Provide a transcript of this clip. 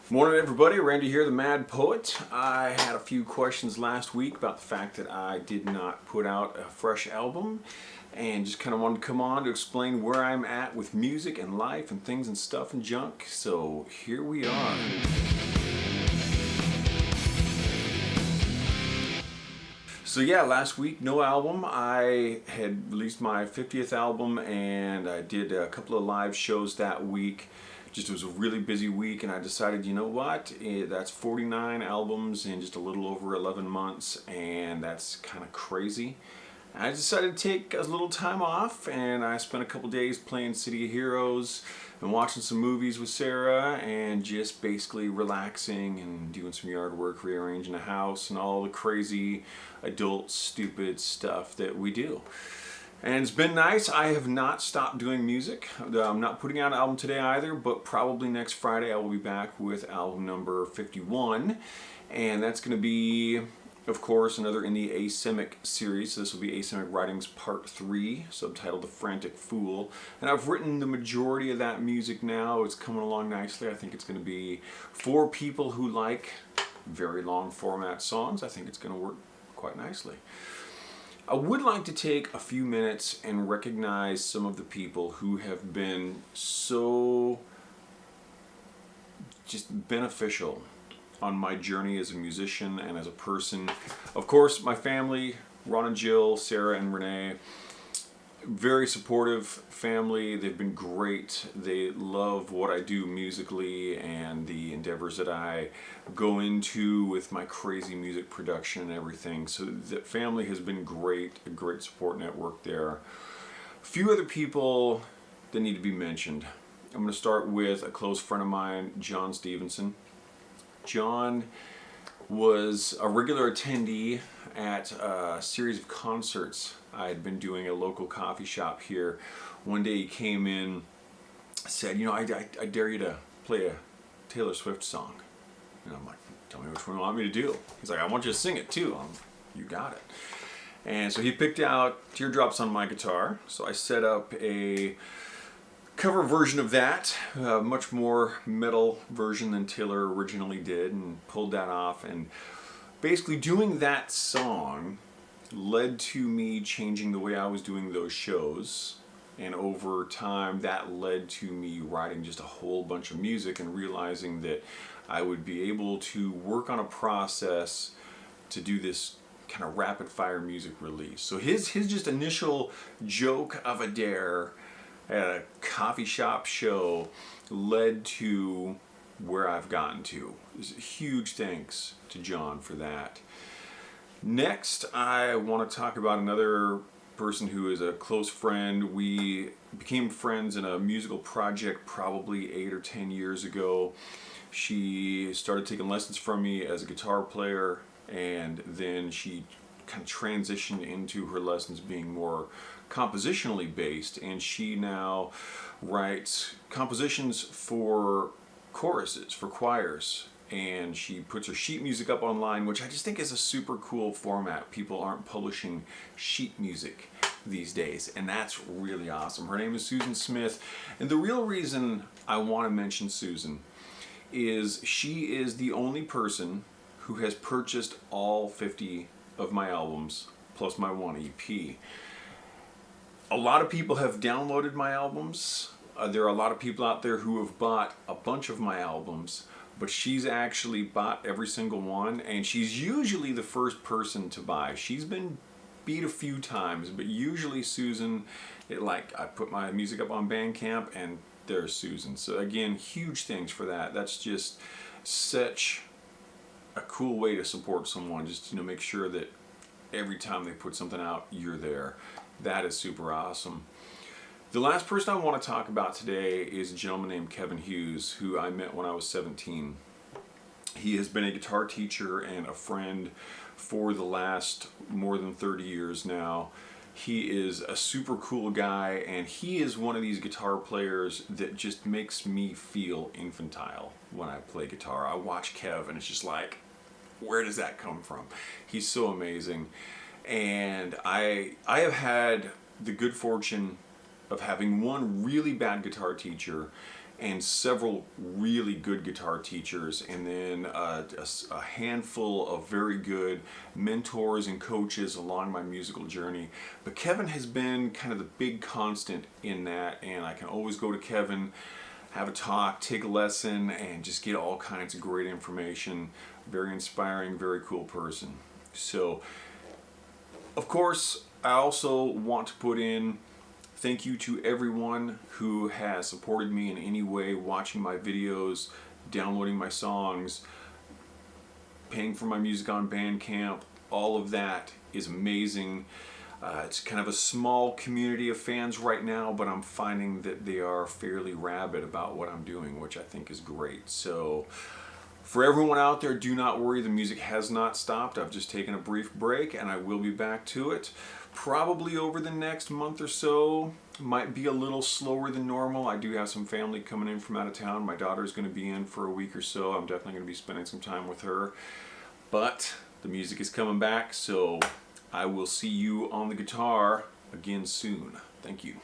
Morning everybody, Randy here, the Mad Poet. I had a few questions last week about the fact that I did not put out a fresh album and just kind of wanted to come on to explain where I'm at with music and life and things and stuff and junk. So here we are. So yeah, last week, no album. I had released my 50th album and I did a couple of live shows that week. Just it was a really busy week and I decided, you know what, that's 49 albums in just a little over 11 months and that's kind of crazy. I decided to take a little time off and I spent a couple days playing City of Heroes and watching some movies with Sarah and just basically relaxing and doing some yard work, rearranging the house and all the crazy adult stupid stuff that we do. And it's been nice. I have not stopped doing music. I'm not putting out an album today either, but probably next Friday I will be back with album number 51. And that's going to be, of course, another in the Asemic series. So this will be Asemic Writings Part 3, subtitled The Frantic Fool. And I've written the majority of that music now. It's coming along nicely. I think it's going to be for people who like very long format songs. I think it's going to work quite nicely. I would like to take a few minutes and recognize some of the people who have been so just beneficial on my journey as a musician and as a person. Of course, my family, Ron and Jill, Sarah and Renee, very supportive family. They've been great. They love what I do musically and the endeavors that I go into with my crazy music production and everything. So the family has been great, a great support network there. A few other people that need to be mentioned. I'm going to start with a close friend of mine, John Stevenson. John was a regular attendee at a series of concerts I had been doing at a local coffee shop here. One day he came in, said, you know, I dare you to play a Taylor Swift song. And I'm like, tell me which one you want me to do. He's like, I want you to sing it too. You got it. And so he picked out Teardrops on My Guitar. So I set up a cover version of that, a much more metal version than Taylor originally did, and pulled that off. And basically doing that song led to me changing the way I was doing those shows, and over time that led to me writing just a whole bunch of music and realizing that I would be able to work on a process to do this kind of rapid fire music release. So his just initial joke of a dare at a coffee shop show led to where I've gotten to. Huge thanks to John for that. Next, I want to talk about another person who is a close friend. We became friends in a musical project probably 8 or 10 years ago. She started taking lessons from me as a guitar player, and then she kind of transitioned into her lessons being more compositionally based, and she now writes compositions for choruses, for choirs, and she puts her sheet music up online, which I just think is a super cool format. People aren't publishing sheet music these days, and that's really awesome. Her name is Susan Smith, and the real reason I want to mention Susan is she is the only person who has purchased all 50 of my albums plus my one EP. A lot of people have downloaded my albums. There are a lot of people out there who have bought a bunch of my albums, but she's actually bought every single one, and she's usually the first person to buy. She's been beat a few times, but usually Susan, I put my music up on Bandcamp and there's Susan. So again, huge thanks for that. That's just such a cool way to support someone. Just, you know, make sure that every time they put something out, you're there. That is super awesome. The last person I want to talk about today is a gentleman named Kevin Hughes, who I met when I was 17. He has been a guitar teacher and a friend for the last more than 30 years now. He is a super cool guy, and he is one of these guitar players that just makes me feel infantile when I play guitar. I watch Kev and it's just like, where does that come from? He's so amazing. And I have had the good fortune of having one really bad guitar teacher and several really good guitar teachers, and then a handful of very good mentors and coaches along my musical journey. But Kevin has been kind of the big constant in that, and I can always go to Kevin, have a talk, take a lesson, and just get all kinds of great information. Very inspiring, very cool person. So, of course, I also want to put in thank you to everyone who has supported me in any way, watching my videos, downloading my songs, paying for my music on Bandcamp. All of that is amazing. It's kind of a small community of fans right now, but I'm finding that they are fairly rabid about what I'm doing, which I think is great. So for everyone out there, do not worry, the music has not stopped. I've just taken a brief break and I will be back to it. Probably over the next month or so. Might be a little slower than normal. I do have some family coming in from out of town. My daughter's going to be in for a week or so. I'm definitely going to be spending some time with her. But the music is coming back, so I will see you on the guitar again soon. Thank you.